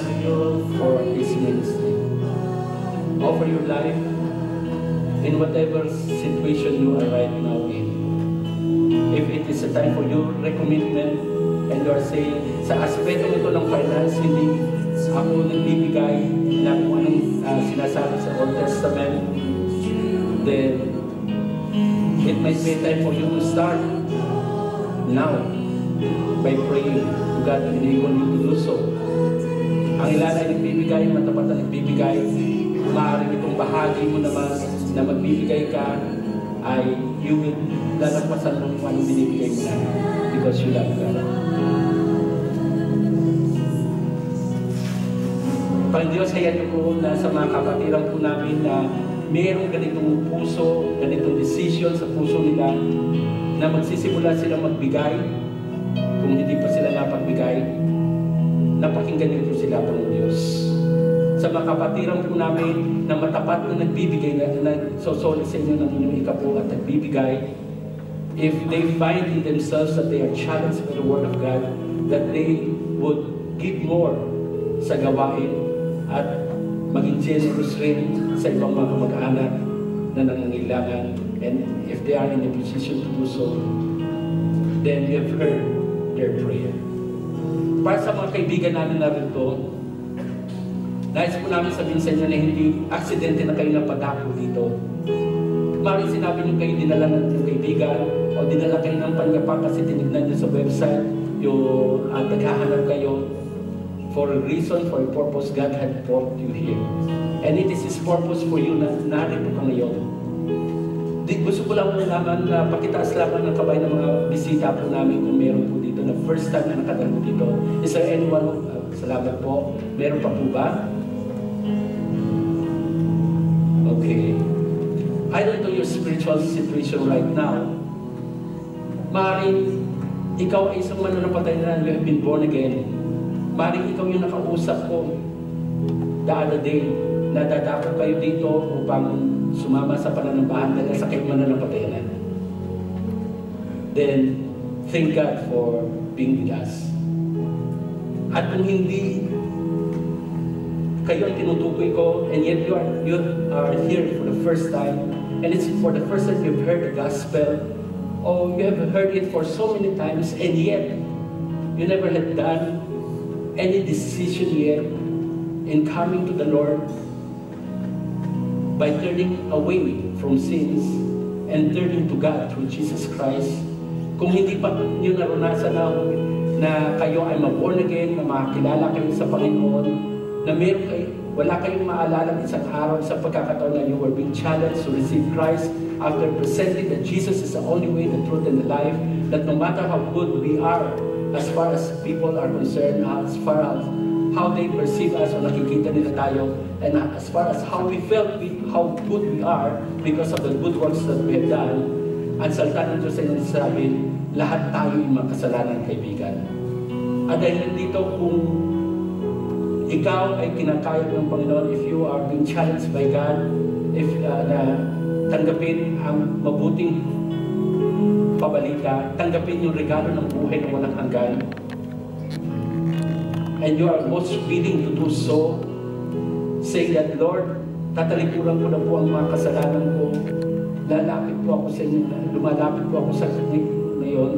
for His ministry. Offer your life in whatever situation you are right now in. If it is a time for your recommitment and you are saying, sa aspeto ito ng finance, hindi ako nagbibigay na kung anong sinasabi sa Old Testament, then it might be time for you to start now by praying to God and enable you to do so. Ang ilan ay nagbibigay, matapat na nagbibigay, maaaring itong bahagi mo naman na magbibigay ka ay you will lalagpasan mo kung anong binibigay mo na because you love God. Pang-Diyos, hayaan niyo po na sa mga kapatiran po namin na mayroong ganitong puso, ganitong decision sa puso nila na magsisimula silang magbigay kung hindi pa sila napagbigay. Napakinggan niyo po sila, Pang-Diyos. Sa mga kapatiran po namin na matapat na nagbibigay, na nagsosoli sa inyo ng inyong ikapo at nagbibigay, if they find in themselves that they are challenged by the Word of God, that they would give more sa gawain at maging generous rin sa ibang mga kamag-anak na nangangailangan. And if they are in a position to do so, then we have heard their prayer. Para sa mga kaibigan namin na rito, nais po namin sabihin sa inyo na hindi aksidente na kayo napadako dito. Maaaring sinabi nyo kayo dinala ng kaibigan o dinala kayo ng panyapa kasi tinignan nyo sa website yung naghahanap kayo for a reason, for a purpose. God had brought you here. And it is His purpose for you na narito ka ngayon. Gusto ko lang malaman na pakitaas lamang ng kabay ng mga bisita po namin kung meron po dito na first time na nakadalo dito. Is there anyone? Salamat po. Meron pa po ba? Okay. I don't know your spiritual situation right now. Maaaring ikaw ay isang mananampatay na you have been born again. Maaaring ikaw yung nakausap ko the other day na dadako kayo dito upang sumama sa pananambahan dahil sa kayo mananampatayan. Then, thank God for being with us. At kung hindi kayo ang tinutukoy ko and yet you are here for the first time and it's for the first time you've heard the gospel or you have heard it for so many times and yet you never had done any decision yet in coming to the Lord by turning away from sins and turning to God through Jesus Christ. Kung hindi pa nyo naranasan na kayo ay ma-born again, na makakilala kayo sa Panginoon, na meron kayo, wala kayong maalala isang araw sa pagkakataon na you were being challenged to receive Christ after presenting that Jesus is the only way, the truth, and the life, that no matter how good we are, as far as people are concerned, as far as how they perceive us o nakikita nila tayo, and as far as how we felt, how good we are because of the good works that we have done, ang salita ng Diyos ay nagsasabi, lahat tayo yung makasalanan, kaibigan. At dahil dito, kung ikaw ay kinakayod ng Panginoon, if you are being challenged by God, if tanggapin ang mabuting pabalita, tanggapin yung regalo ng buhay na walang hanggan, and you are most willing to do so, say that, Lord, tatalikuran ko na po ang mga kasalanan ko, lalapit po ako sa inyo, lumalapit po ako sa ngayon,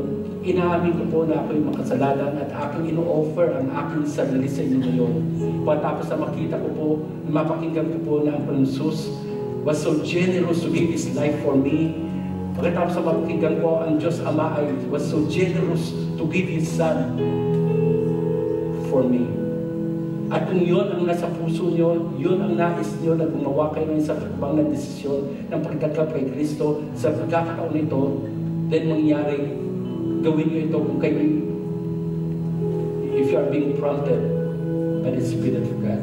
inaamin ko po na ako'y makasalanan at aking ino-offer ang aking sarili sa inyo ngayon. Pagkatapos na makita ko po, mapakinggan ko po na ang Panginoon Jesus was so generous to give His life for me. Pagkatapos na mapakinggan ko, ang Diyos Ama ay was so generous to give His Son for me. At kung yun ang nasa puso nyo, yun ang nais nyo na gumawa kayo ng isang takbang na desisyon ng pagdagap kay Kristo sa pagkakataon nito, then mangyari, gawin nyo ito kung kayo, if you are being prompted by the Spirit of God.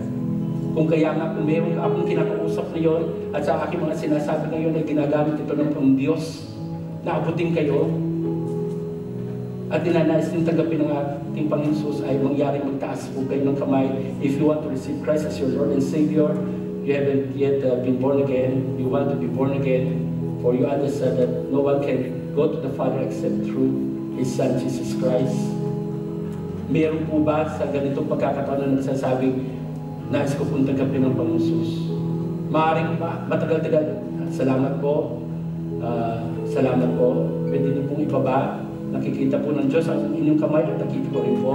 Kung kaya nga, kung meron akong kinakausap ngayon at sa aking mga sinasabi ngayon ay ginagamit ito ng Panginoon Diyos na abutin kayo at ninanais din tanggapin ng ating Panginoon Jesus ay mangyari magtaas po kayo ng kamay. If you want to receive Christ as your Lord and Savior, you haven't yet been born again, you want to be born again, for you understand that no one can go to the Father except through His Son, Jesus Christ. Meron po ba sa ganitong pagkakataon na nagsasabing, nais ko pong tanggapin ng Panginoon Jesus? Maaaring matagal-tagal. Salamat po. Salamat po. Pwede niyo pong ibaba. Nakikita po ng Diyos ang inyong kamay at nakikita ko rin po.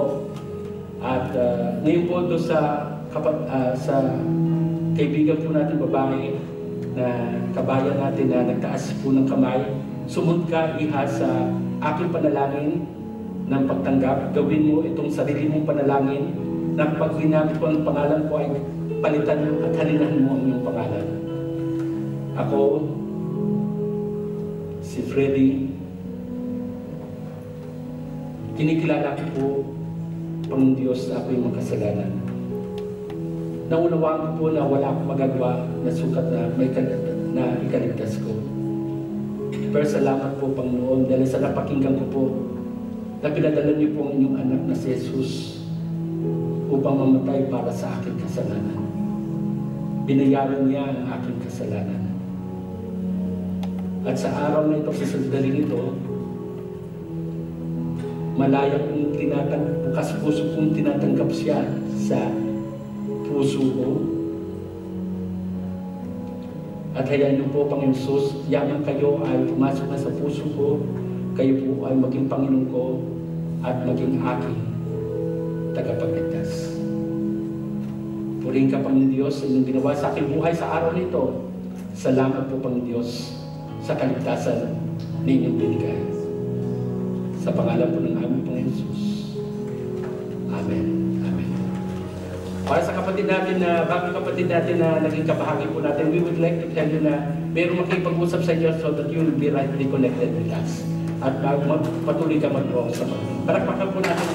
At ngayon po doon sa kaibigan po natin babae na kabayan natin na nagtaas po ng kamay, sumunod ka iha sa aking panalangin ng pagtanggap. Gawin mo itong sarili mong panalangin na pag ginamit ko ang pangalan ko ay palitan mo at halinahan mo ang iyong pangalan. Ako, si Freddy, kinikilala ko po, Panginoon Diyos, na ako'y makasalanan. Naunawaan ko po na wala akong magagawa na sukat na may na ikaligtas ko. Pero salamat po, Panginoon, dahil sa napakinggan ko po, na pinadala niyo po ang inyong anak na si Jesus upang mamatay para sa aking kasalanan. Binayaran niya ang aking kasalanan. At sa araw na ito, sa sandaling ito, malaya kong bukas puso kong tinatanggap siya sa puso ko. At hayaan niyo po, Panginoon Jesus, yaman kayo ay pumasok na sa puso ko, kayo po ay maging Panginoon ko at maging aking tagapagligtas. Purihin ka, Panginoon Diyos, sa inyong ginawa sa aking buhay sa araw nito. Salamat po, Panginoon Diyos, sa kaligtasan na inyong binigay. Sa pangalan po ng aming Panginoon Jesus. Amen. Amen. Para sa kapatid natin na, bagong kapatid natin na naging kabahagi po natin, we would like to tell you na mayroong makipag-usap sa inyo so that you will be rightly connected with us. At patuloy ka mag-grow sa Panginoon. Palakpakan po natin.